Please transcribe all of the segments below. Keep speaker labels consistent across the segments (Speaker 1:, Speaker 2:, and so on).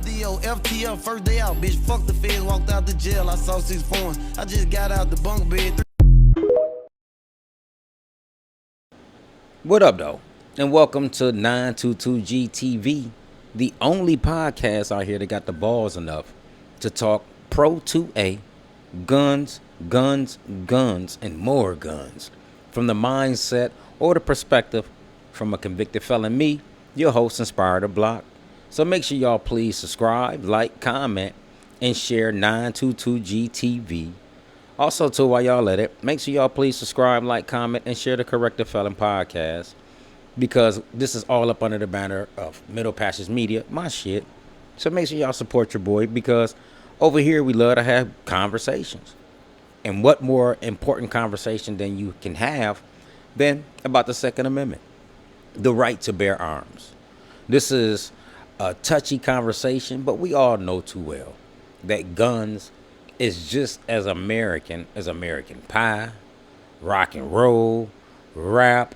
Speaker 1: FDO, FTL, first day out, bitch. Fuck the feds, walked out the jail. I saw 6 foreigns. I just got out the bunk bed.
Speaker 2: What up, though? And welcome to 922GTV, the only podcast out here that got the balls enough to talk Pro 2A, guns, and more guns, from the mindset or the perspective from a convicted felon, me, your host, Inspired to Block. So make sure y'all please subscribe, like, comment, and share 922GTV. Also, too, while y'all at it, make sure y'all please subscribe, like, comment, and share the Corrective Felon podcast, because this is all up under the banner of Middle Passage Media, my shit. So make sure y'all support your boy, because over here we love to have conversations. And what more important conversation than you can have than about the Second Amendment, the right to bear arms. This is a touchy conversation, but we all know too well that guns is just as American pie, rock and roll, rap,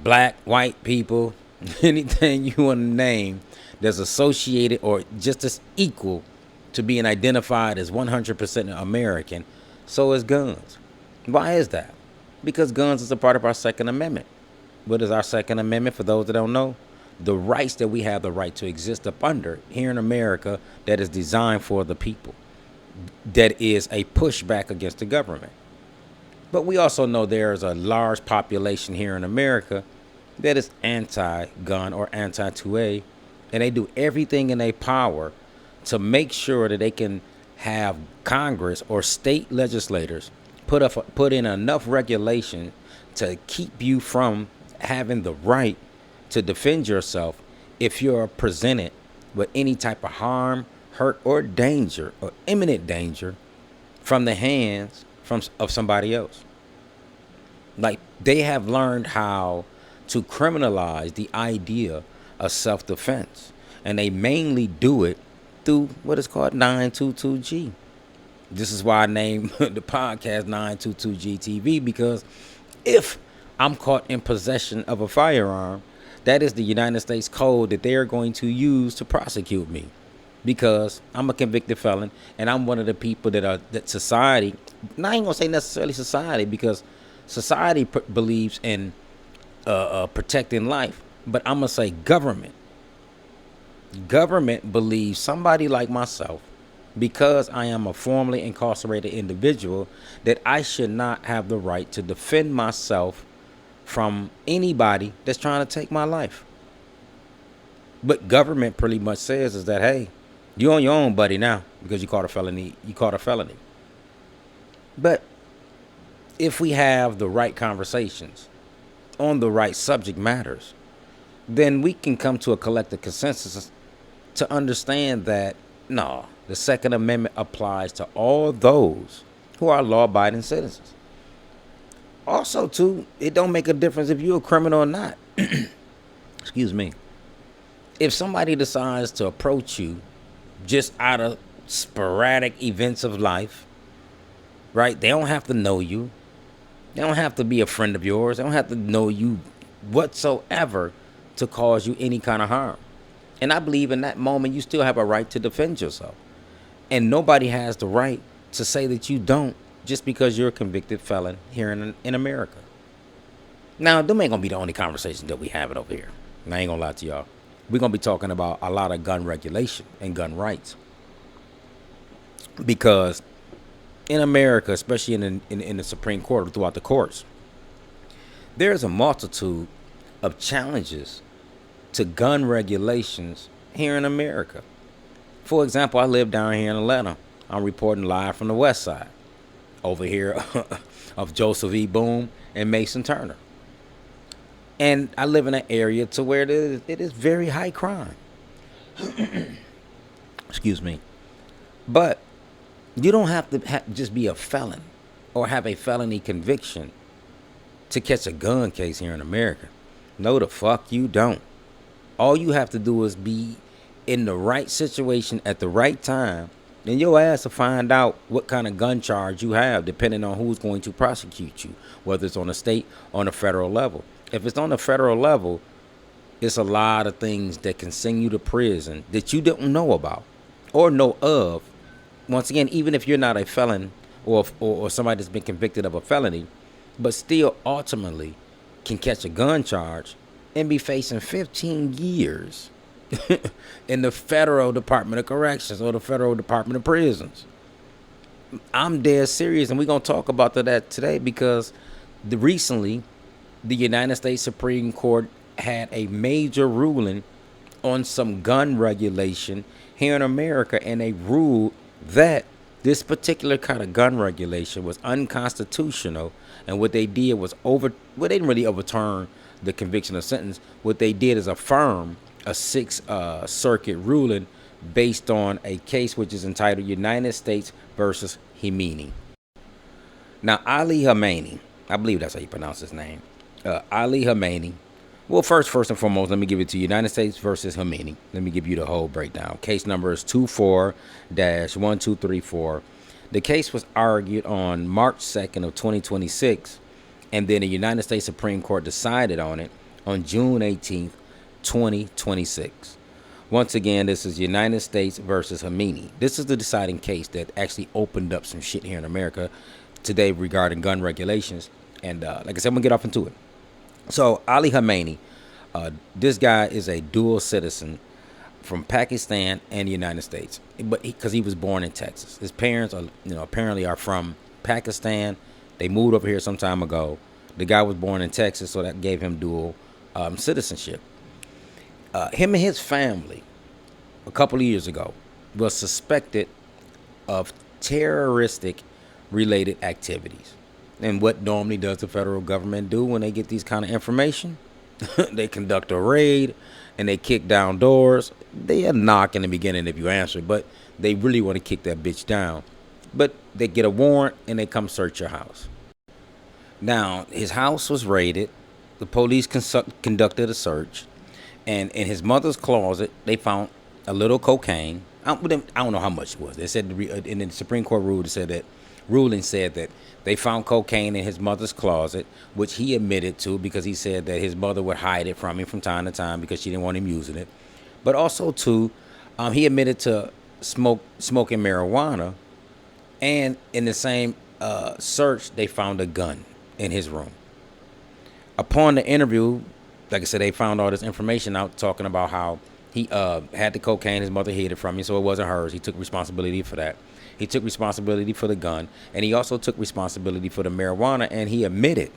Speaker 2: black, white people, anything you want to name that's associated or just as equal to being identified as 100% American. So is guns. Why is that? Because guns is a part of our Second Amendment. What is our Second Amendment, for those that don't know? The rights that we have the right to exist up under here in America, that is designed for the people, that is a pushback against the government. But we also know there is a large population here in America that is anti-gun or anti-2A, and they do everything in their power to make sure that they can have Congress or state legislators put in enough regulation to keep you from having the right to defend yourself if you're presented with any type of harm, hurt, or danger, or imminent danger from the hands of somebody else. Like, they have learned how to criminalize the idea of self-defense, and they mainly do it through what is called 922G. This is why I named the podcast 922GTV, because if I'm caught in possession of a firearm, that is the United States code that they are going to use to prosecute me, because I'm a convicted felon, and I'm one of the people that society, and I ain't gonna say necessarily society, because society believes in protecting life, but I'm gonna say government. Government believes somebody like myself, because I am a formerly incarcerated individual, that I should not have the right to defend myself from anybody that's trying to take my life. But government pretty much says is that, hey, you're on your own, buddy, now, because you caught a felony. But if we have the right conversations on the right subject matters, then we can come to a collective consensus to understand that, no, the Second Amendment applies to all those who are law-abiding citizens. Also, too, it don't make a difference if you're a criminal or not. Excuse me. If somebody decides to approach you just out of sporadic events of life, right? They don't have to know you. They don't have to be a friend of yours. They don't have to know you whatsoever to cause you any kind of harm. And I believe in that moment, you still have a right to defend yourself. And nobody has the right to say that you don't, just because you're a convicted felon here in America. Now, them ain't gonna be the only conversations that we having over here. And I ain't gonna lie to y'all. We're gonna be talking about a lot of gun regulation and gun rights. Because in America, especially in the Supreme Court or throughout the courts, there's a multitude of challenges to gun regulations here in America. For example, I live down here in Atlanta. I'm reporting live from the west side, over here of Joseph E. Boone and Mason Turner. And I live in an area to where it is very high crime. Excuse me. But you don't have to just be a felon or have a felony conviction to catch a gun case here in America. No, the fuck you don't. All you have to do is be in the right situation at the right time, then your ass will find out what kind of gun charge you have, depending on who's going to prosecute you, whether it's on a state or on a federal level. If it's on the federal level, it's a lot of things that can send you to prison that you didn't know about. or know of, once again, even if you're not a felon or somebody that's been convicted of a felony, but still ultimately can catch a gun charge and be facing 15 years in the Federal Department of Corrections or the Federal Department of Prisons. I'm dead serious, and we're going to talk about that today because recently the United States Supreme Court had a major ruling on some gun regulation here in America, and they ruled that this particular kind of gun regulation was unconstitutional. And what they did was they didn't really overturn the conviction or sentence. What they did is affirm a Sixth Circuit ruling based on a case which is entitled United States versus Hemani. Now, Ali Hemani, I believe that's how you pronounce his name. Ali Hemani. Well, first and foremost, let me give it to you. United States versus Hemani. Let me give you the whole breakdown. Case number is 24-1234. The case was argued on March 2nd of 2026, and then the United States Supreme Court decided on it on June 18th, 2026. Once again, this is United States versus Hemani. This is the deciding case that actually opened up some shit here in America today regarding gun regulations. And like I said, I'm going to get off into it. So Ali Hemani, this guy is a dual citizen from Pakistan and the United States, but because he was born in Texas. His parents are, apparently are from Pakistan. They moved over here some time ago. The guy was born in Texas, so that gave him dual citizenship. Him and his family, a couple of years ago, was suspected of terroristic related activities. And what normally does the federal government do when they get these kind of information? They conduct a raid and they kick down doors. They knock in the beginning if you answer, but they really want to kick that bitch down. But they get a warrant and they come search your house. Now, his house was raided. The police conducted a search. And in his mother's closet, they found a little cocaine. I don't know how much it was. They said in the Supreme Court ruling said that they found cocaine in his mother's closet, which he admitted to because he said that his mother would hide it from him from time to time because she didn't want him using it. But also, too, he admitted to smoking marijuana. And in the same search, they found a gun in his room. Upon the interview, like I said, they found all this information out talking about how he had the cocaine, his mother hid it from him, so it wasn't hers. He took responsibility for that. He took responsibility for the gun, and he also took responsibility for the marijuana, and he admitted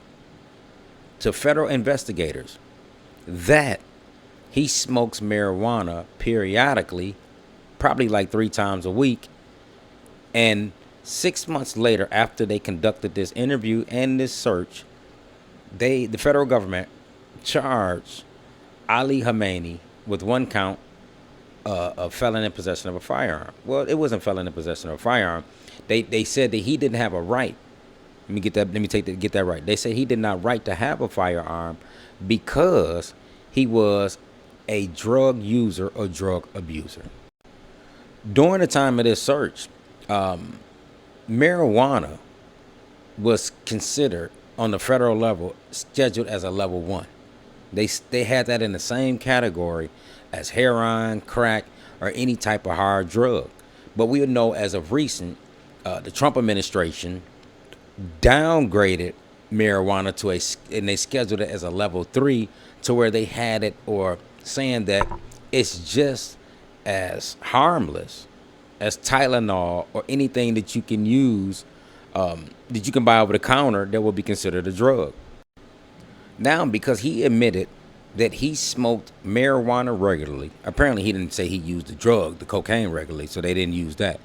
Speaker 2: to federal investigators that he smokes marijuana periodically, probably like 3 times a week. And 6 months later, after they conducted this interview and this search, the federal government charged Ali Hemani with 1 count of felon in possession of a firearm. Well, it wasn't felon in possession of a firearm. They said that he didn't have a right. Get that right. They said he did not right to have a firearm because he was a drug user or drug abuser. During the time of this search, marijuana was considered on the federal level scheduled as a level 1. They had that in the same category as heroin, crack, or any type of hard drug. But we know as of recent, the Trump administration downgraded marijuana and they scheduled it as a level 3 to where they had it or saying that it's just as harmless as Tylenol or anything that you can use, that you can buy over the counter that will be considered a drug. Now, because he admitted that he smoked marijuana regularly. Apparently, he didn't say he used the cocaine regularly, so they didn't use that.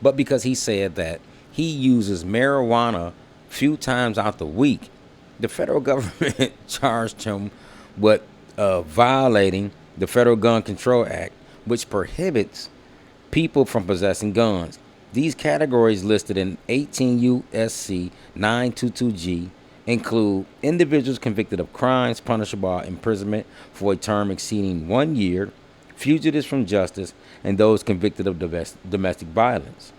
Speaker 2: But because he said that he uses marijuana few times out the week, the federal government charged him with violating the Federal Gun Control Act, which prohibits people from possessing guns. These categories listed in 18 U.S.C. 922G include individuals convicted of crimes punishable by imprisonment for a term exceeding 1 year, fugitives from justice, and those convicted of domestic violence.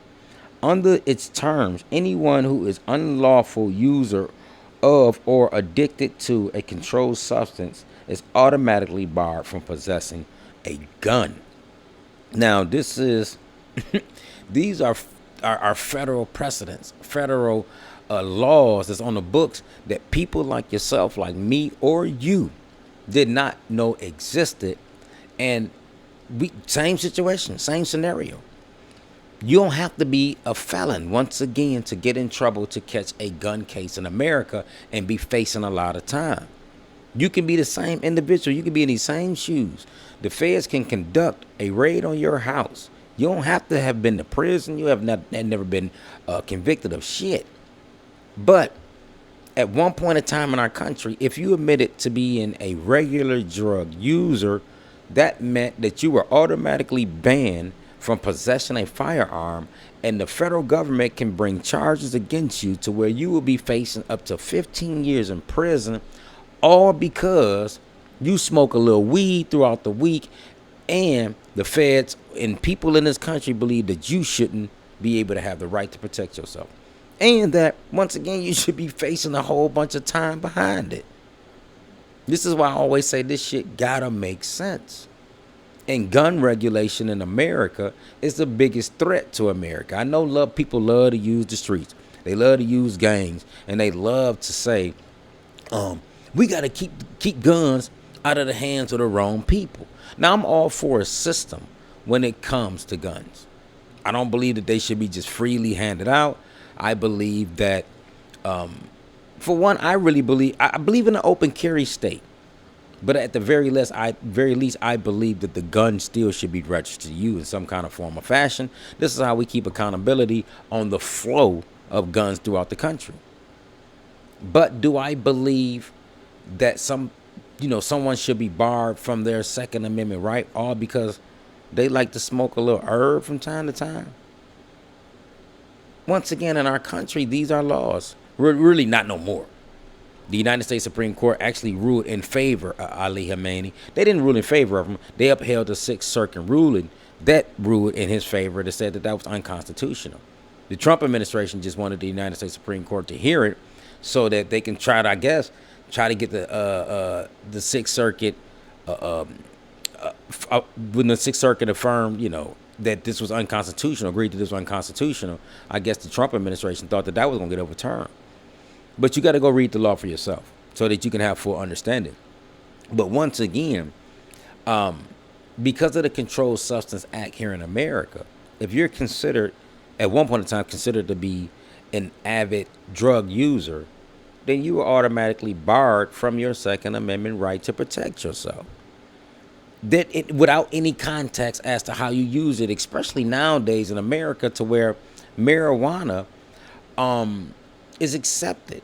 Speaker 2: Under its terms, anyone who is unlawful user of or addicted to a controlled substance is automatically barred from possessing a gun. Now, this is These are federal precedents, federal laws that's on the books that people like yourself, like me or you, did not know existed. And we same situation, same scenario. You don't have to be a felon once again to get in trouble to catch a gun case in America and be facing a lot of time. You can be the same individual. You can be in these same shoes. The feds can conduct a raid on your house. You don't have to have been to prison. You have never been convicted of shit. But at one point in time in our country, if you admitted to being a regular drug user, that meant that you were automatically banned from possessing a firearm, and the federal government can bring charges against you to where you will be facing up to 15 years in prison, all because you smoke a little weed throughout the week, and the feds and people in this country believe that you shouldn't be able to have the right to protect yourself. And that, once again, you should be facing a whole bunch of time behind it. This is why I always say this shit gotta make sense. And gun regulation in America is the biggest threat to America. I know people love to use the streets. They love to use gangs. And they love to say, we got to keep guns out of the hands of the wrong people. Now, I'm all for a system when it comes to guns. I don't believe that they should be just freely handed out. I believe that, for one, I believe in an open carry state. But at the very least, I believe that the gun still should be registered to you in some kind of form or fashion. This is how we keep accountability on the flow of guns throughout the country. But do I believe that someone should be barred from their Second Amendment right, all because they like to smoke a little herb from time to time? Once again, in our country, these are laws. We're really not no more. The United States Supreme Court actually ruled in favor of Ali Hemani. They didn't rule in favor of him. They upheld the Sixth Circuit ruling that ruled in his favor that said that was unconstitutional. The Trump administration just wanted the United States Supreme Court to hear it so that they can try to get the Sixth Circuit, when the Sixth Circuit affirmed, that this was unconstitutional, agreed that this was unconstitutional. I guess the Trump administration thought that was going to get overturned. But you got to go read the law for yourself so that you can have full understanding. But once again, because of the Controlled Substance Act here in America, if you're considered, at one point in time, considered to be an avid drug user, then you are automatically barred from your Second Amendment right to protect yourself. Without any context as to how you use it, especially nowadays in America, to where marijuana is accepted,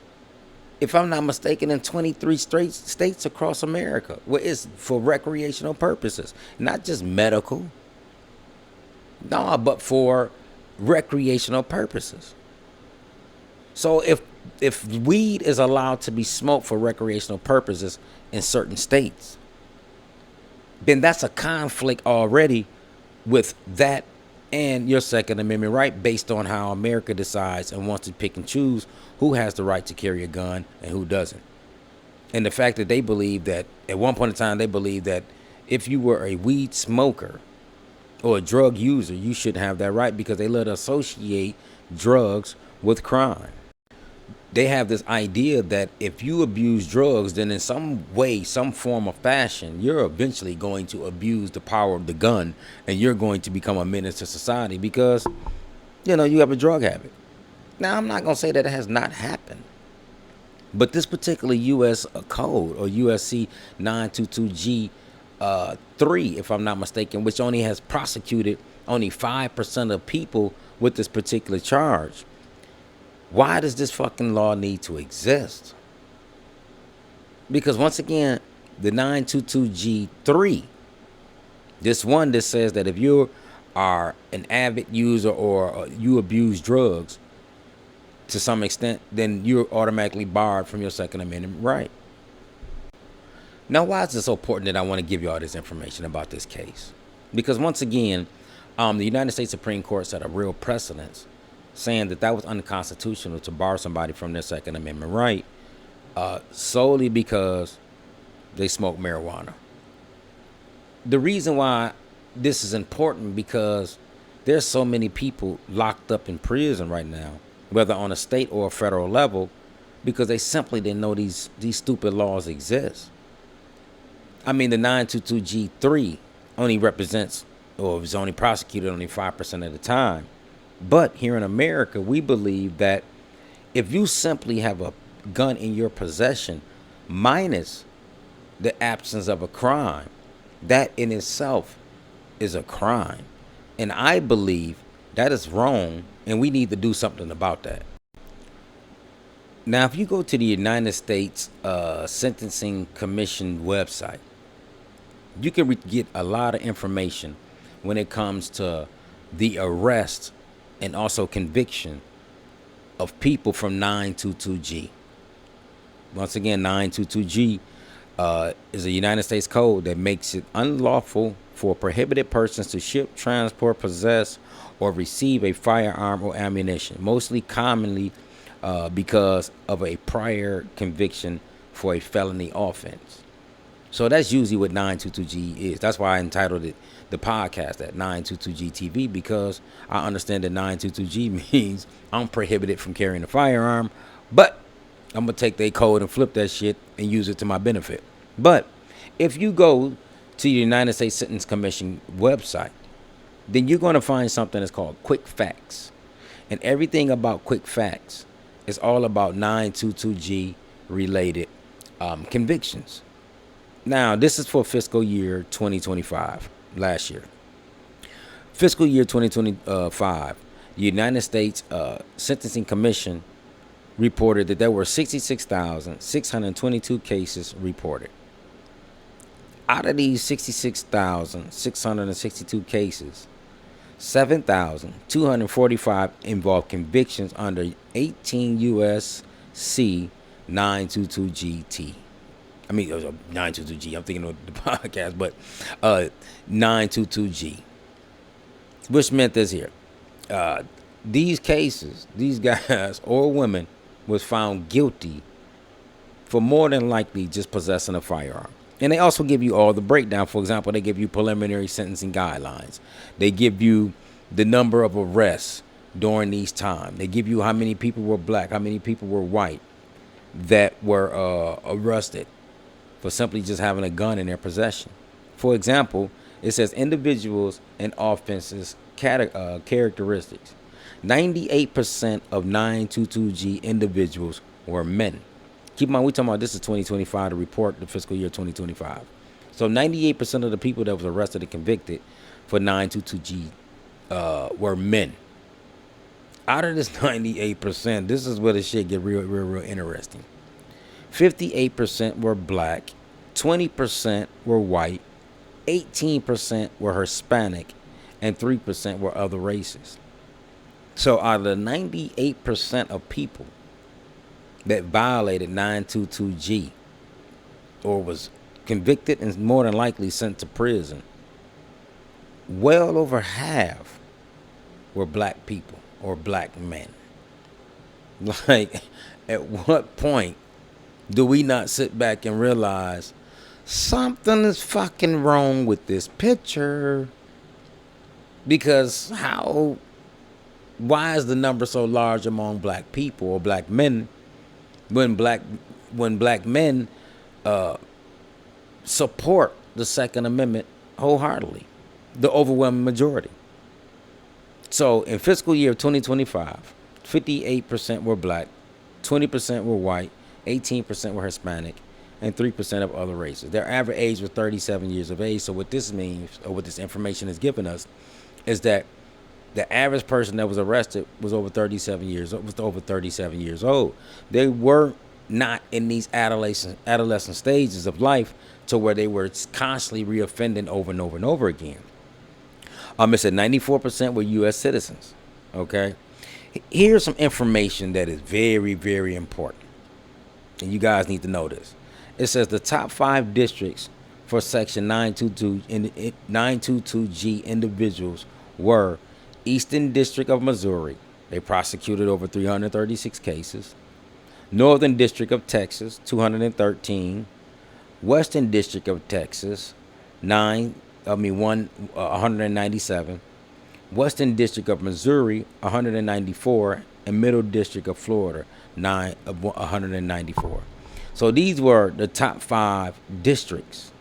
Speaker 2: if I'm not mistaken, in 23 states across America, where it's for recreational purposes, not just medical. No, but for recreational purposes. So if weed is allowed to be smoked for recreational purposes in certain states, then that's a conflict already with that and your Second Amendment right, based on how America decides and wants to pick and choose who has the right to carry a gun and who doesn't. And the fact that they believe that, at one point in time, they believed that if you were a weed smoker or a drug user, you shouldn't have that right because they love to associate drugs with crime. They have this idea that if you abuse drugs, then in some way, some form of fashion, you're eventually going to abuse the power of the gun and you're going to become a menace to society because, you have a drug habit. Now, I'm not going to say that it has not happened. But this particular U.S. code, or USC 922G 3, if I'm not mistaken, which only has prosecuted only 5% of people with this particular charge. Why does this fucking law need to exist? Because once again, the 922G3, this one that says that if you are an avid user or you abuse drugs to some extent, then you're automatically barred from your Second Amendment right. Now, why is it so important that I want to give you all this information about this case? Because once again, the United States Supreme Court set a real precedence saying that was unconstitutional to bar somebody from their Second Amendment right solely because they smoke marijuana. The reason why this is important because There's so many people locked up in prison right now, whether on a state or a federal level, because they simply didn't know these stupid laws exist. I mean, the 922G3 only represents, or is only prosecuted only 5% of the time. But here in America, we believe that if you simply have a gun in your possession, minus the absence of a crime, that in itself is a crime. And I believe that is wrong, and we need to do something about that. Now, if you go to the United States Sentencing Commission website, you can get a lot of information when it comes to the arrest and also conviction of people from 922G. Once again, 922G is a United States code that makes it unlawful for prohibited persons to ship, transport, possess, or receive a firearm or ammunition, mostly commonly because of a prior conviction for a felony offense. So that's usually what 922G is. That's why I entitled it the podcast at 922G TV, because I understand that 922G means I'm prohibited from carrying a firearm, but I'm going to take their code and flip that shit and use it to my benefit. But if you go to the United States Sentencing Commission website, then you're going to find something that's called Quick Facts. And everything about Quick Facts is all about 922G related convictions. Now, this is for fiscal year 2025, last year. Fiscal year 2025, the United States Sentencing Commission reported that there were 66,622 cases reported. Out of these 66,662 cases, 7,245 involved convictions under 18 U.S.C. 922GT. I mean, 922G. I'm thinking of the podcast, but 922G, which meant this here. These cases, these guys or women was found guilty for more than likely just possessing a firearm. And they also give you all the breakdown. For example, they give you preliminary sentencing guidelines. They give you the number of arrests during these times. They give you how many people were black, how many people were white that were arrested for simply just having a gun in their possession. For example, it says individuals and offenses characteristics. 98% of 922G individuals were men. Keep in mind, we're talking about this is 2025 to report the fiscal year 2025. So 98% of the people that was arrested and convicted for 922G were men. Out of this 98%, this is where the shit get real interesting. 58% were black, 20% were white, 18% were Hispanic, and 3% were other races. So out of the 98% of people that violated 922G or was convicted and more than likely sent to prison, well over half were black people or black men. Like, at what point do we not sit back and realize something is fucking wrong with this picture? Because why is the number so large among black people or black men when black men support the Second Amendment wholeheartedly, the overwhelming majority? So in fiscal year 2025, 58% were black, 20% were white, 18% were Hispanic, and 3% of other races. Their average age was 37 years of age. So what this means, or what this information is giving us, is that the average person that was arrested was over 37 years old. They were not in these adolescent stages of life to where they were constantly reoffending over and over and over again. It said 94% were U.S. citizens. Okay, here's some information that is very, very important, and you guys need to know this. It says the top 5 districts for Section 922G individuals were Eastern District of Missouri. They prosecuted over 336 cases. Northern District of Texas, 213. Western District of Texas, 197. Western District of Missouri 194, and Middle District of Florida 194. So these were the top 5 districts,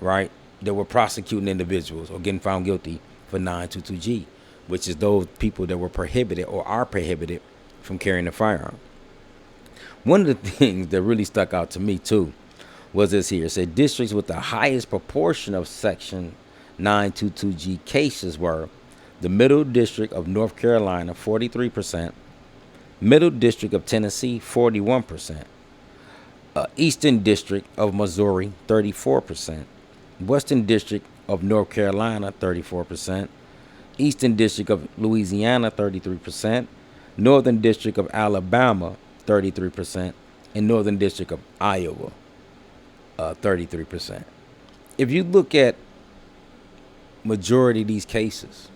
Speaker 2: right, that were prosecuting individuals or getting found guilty for 922G, which is those people that were prohibited or are prohibited from carrying a firearm. One of the things that really stuck out to me too was this here. It said districts with the highest proportion of Section 922G cases were the Middle District of North Carolina, 43%, Middle District of Tennessee, 41%, Eastern District of Missouri, 34%, Western District of North Carolina, 34%, Eastern District of Louisiana, 33%, Northern District of Alabama, 33%, and Northern District of Iowa, 33%. If you look at majority of these cases,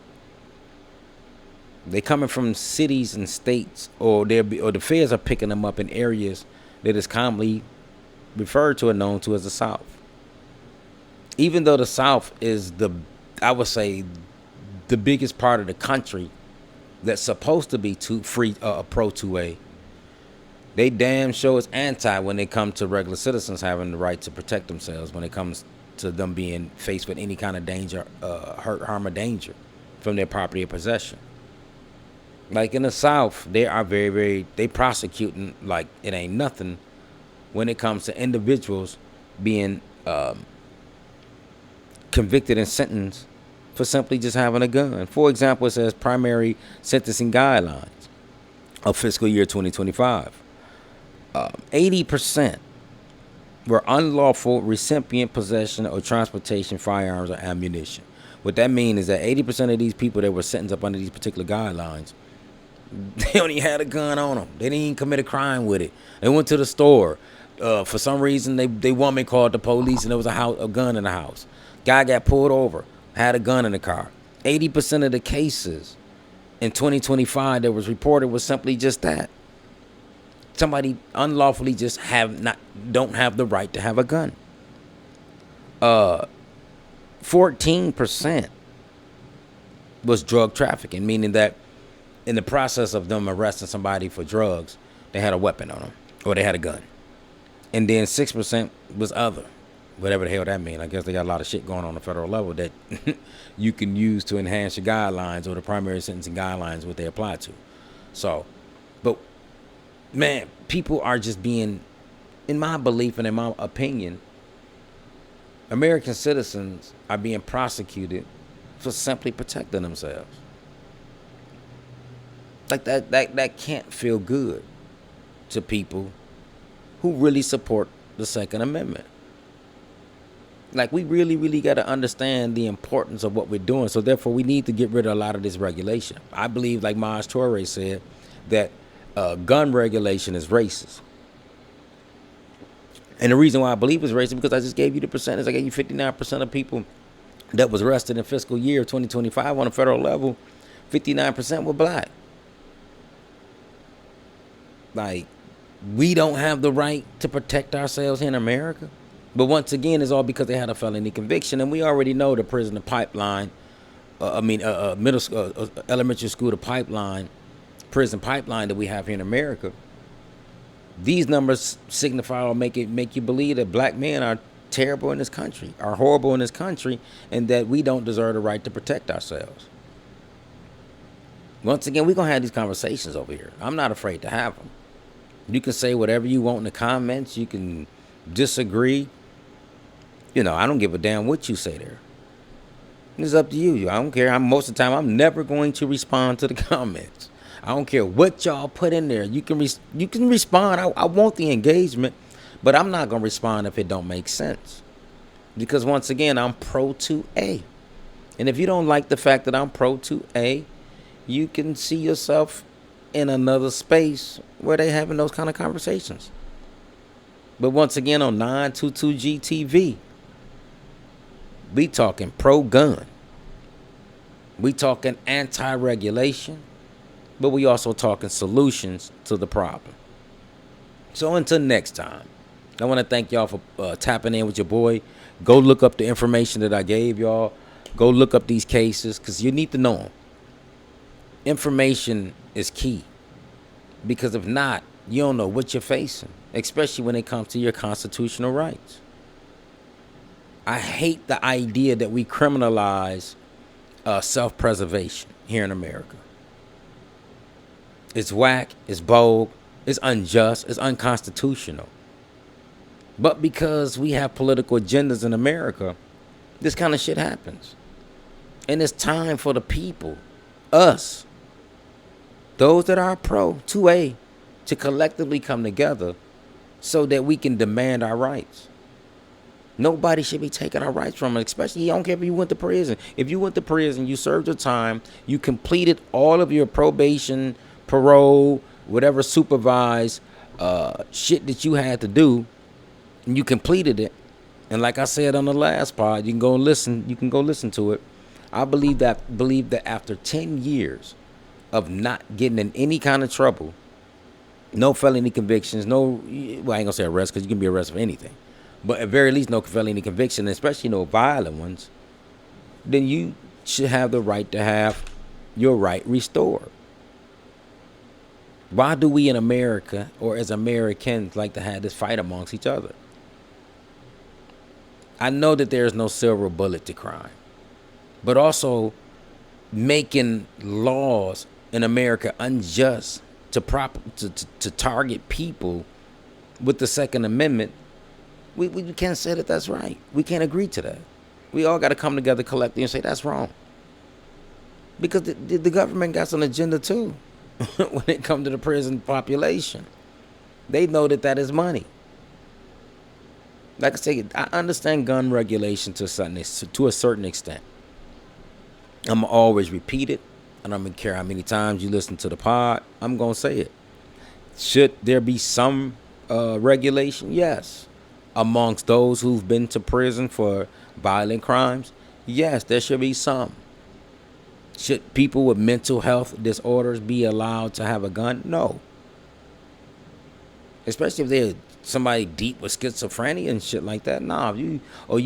Speaker 2: they coming from cities and states, or the feds are picking them up in areas that is commonly referred to and known to as the South. Even though the South is I would say, the biggest part of the country that's supposed to be pro 2A, they damn sure is anti when it comes to regular citizens having the right to protect themselves when it comes to them being faced with any kind of danger, hurt, harm, or danger from their property or possession. Like in the South, they are they prosecuting like it ain't nothing when it comes to individuals being convicted and sentenced for simply just having a gun. For example, it says primary sentencing guidelines of fiscal year 2025. 80% were unlawful recipient, possession, or transportation firearms or ammunition. What that means is that 80% of these people that were sentenced up under these particular guidelines, they only had a gun on them. They didn't even commit a crime with it. They went to the store. For some reason, they woman called the police and there was a gun in the house. Guy got pulled over, had a gun in the car. 80% of the cases in 2025 that was reported was simply just that. Somebody unlawfully just don't have the right to have a gun. 14% was drug trafficking, meaning that in the process of them arresting somebody for drugs, they had a weapon on them or they had a gun. And then 6% was other, whatever the hell that means. I guess they got a lot of shit going on the federal level that you can use to enhance your guidelines or the primary sentencing guidelines, what they apply to. So, but man, people are just being, in my belief and in my opinion, American citizens are being prosecuted for simply protecting themselves. Like that can't feel good to people who really support the Second Amendment. Like, we really, really got to understand the importance of what we're doing. So therefore, we need to get rid of a lot of this regulation. I believe, like Maj Toure said, that gun regulation is racist. And the reason why I believe it's racist because I just gave you the percentage. I gave you 59% of people that was arrested in fiscal year 2025 on a federal level. 59% were black. Like, we don't have the right to protect ourselves in America. But once again, it's all because they had a felony conviction. And we already know the prison, the pipeline, middle school, elementary school, the pipeline, prison pipeline that we have here in America. These numbers signify or make you believe that black men are terrible in this country, are horrible in this country, and that we don't deserve the right to protect ourselves. Once again, we're going to have these conversations over here. I'm not afraid to have them. You can say whatever you want in the comments. You can disagree. You know, I don't give a damn what you say there. It's up to you. I don't care. Most of the time, I'm never going to respond to the comments. I don't care what y'all put in there. You can respond. I want the engagement, but I'm not going to respond if it don't make sense. Because once again, I'm pro 2A. And if you don't like the fact that I'm pro 2A, you can see yourself in another space where they having those kind of conversations. But once again, on 922G TV, we talking pro-gun. We talking anti-regulation. But we also talking solutions to the problem. So until next time, I want to thank y'all for tapping in with your boy. Go look up the information that I gave y'all. Go look up these cases because you need to know them. Information is key, because if not, you don't know what you're facing, especially when it comes to your constitutional rights. I hate the idea that we criminalize self-preservation here in America. It's whack, it's bold, it's unjust, it's unconstitutional. But because we have political agendas in America, this kind of shit happens. And it's time for the people, us, those that are pro 2A, to collectively come together so that we can demand our rights. Nobody should be taking our rights from us, especially, I don't care if you went to prison. If you went to prison, you served your time, you completed all of your probation, parole, whatever supervised shit that you had to do, and you completed it. And like I said on the last pod, you can go listen to it. I believe that after 10 years of not getting in any kind of trouble, no felony convictions, well, I ain't gonna say arrest because you can be arrested for anything, but at very least no felony conviction, especially no violent ones, then you should have the right to have your right restored. Why do we in America, or as Americans, like to have this fight amongst each other? I know that there is no silver bullet to crime, but also making laws in America unjust to target people with the Second Amendment, we can't say that that's right. We can't agree to that. We all got to come together collectively and say that's wrong. Because the government got some agenda too when it comes to the prison population. They know that is money. Like I say, I understand gun regulation to a certain extent. I'm going to always repeat it. I don't care how many times you listen to the pod. I'm going to say it. Should there be some regulation? Yes. Amongst those who've been to prison for violent crimes? Yes, there should be some. Should people with mental health disorders be allowed to have a gun? No. Especially if they're somebody deep with schizophrenia and shit like that. Nah, you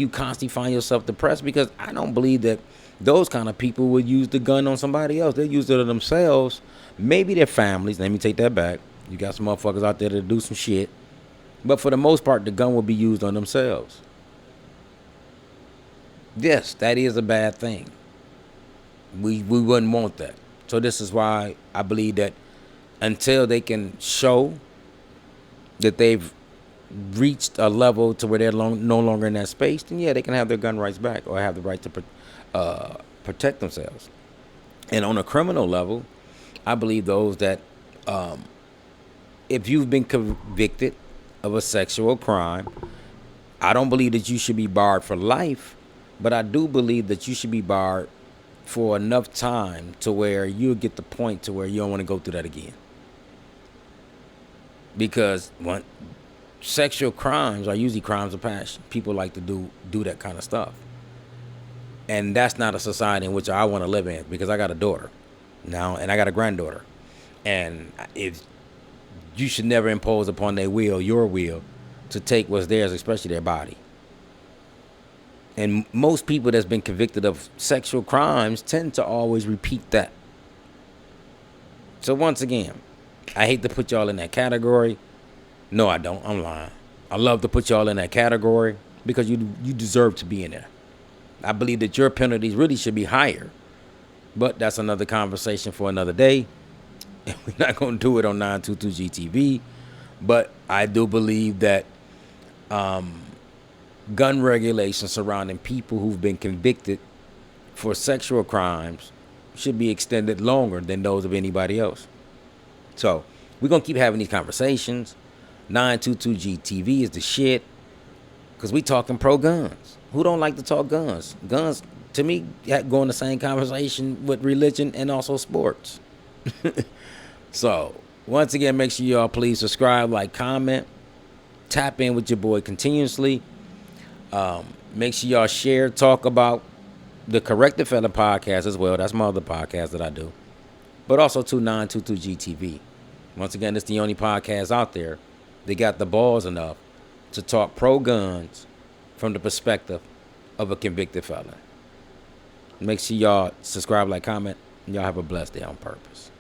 Speaker 2: constantly find yourself depressed, because I don't believe that those kind of people would use the gun on somebody else. They use it on themselves, maybe their families. Let me take that back. You got some motherfuckers out there that do some shit, but for the most part, the gun will be used on themselves. Yes, that is a bad thing. We wouldn't want that. So this is why I believe that until they can show that they've reached a level to where they're no longer in that space, then yeah, they can have their gun rights back, or have the right to protect themselves. And on a criminal level, I believe those that if you've been convicted of a sexual crime, I don't believe that you should be barred for life, but I do believe that you should be barred for enough time to where you'll get the point to where you don't want to go through that again. Because sexual crimes are usually crimes of passion. People like to do that kind of stuff. And that's not a society in which I want to live in, because I got a daughter now and I got a granddaughter. And if you should never impose upon your will, to take what's theirs, especially their body. And most people that's been convicted of sexual crimes tend to always repeat that. So once again, I hate to put y'all in that category. No, I don't. I'm lying. I love to put y'all in that category because you deserve to be in there. I believe that your penalties really should be higher. But that's another conversation for another day. And we're not going to do it on 922GTV. But I do believe that gun regulations surrounding people who've been convicted for sexual crimes should be extended longer than those of anybody else. So we're going to keep having these conversations. 922GTV is the shit, because we talking pro-guns. Who don't like to talk guns? Guns, to me, go in the same conversation with religion and also sports. So, once again, make sure y'all please subscribe, like, comment, tap in with your boy continuously. Make sure y'all share, talk about the Corrected Fella podcast as well. That's my other podcast that I do. But also 922GTV. Once again, it's the only podcast out there that got the balls enough to talk pro-guns from the perspective of a convicted felon. Make sure y'all subscribe, like, comment. Y'all have a blessed day on purpose.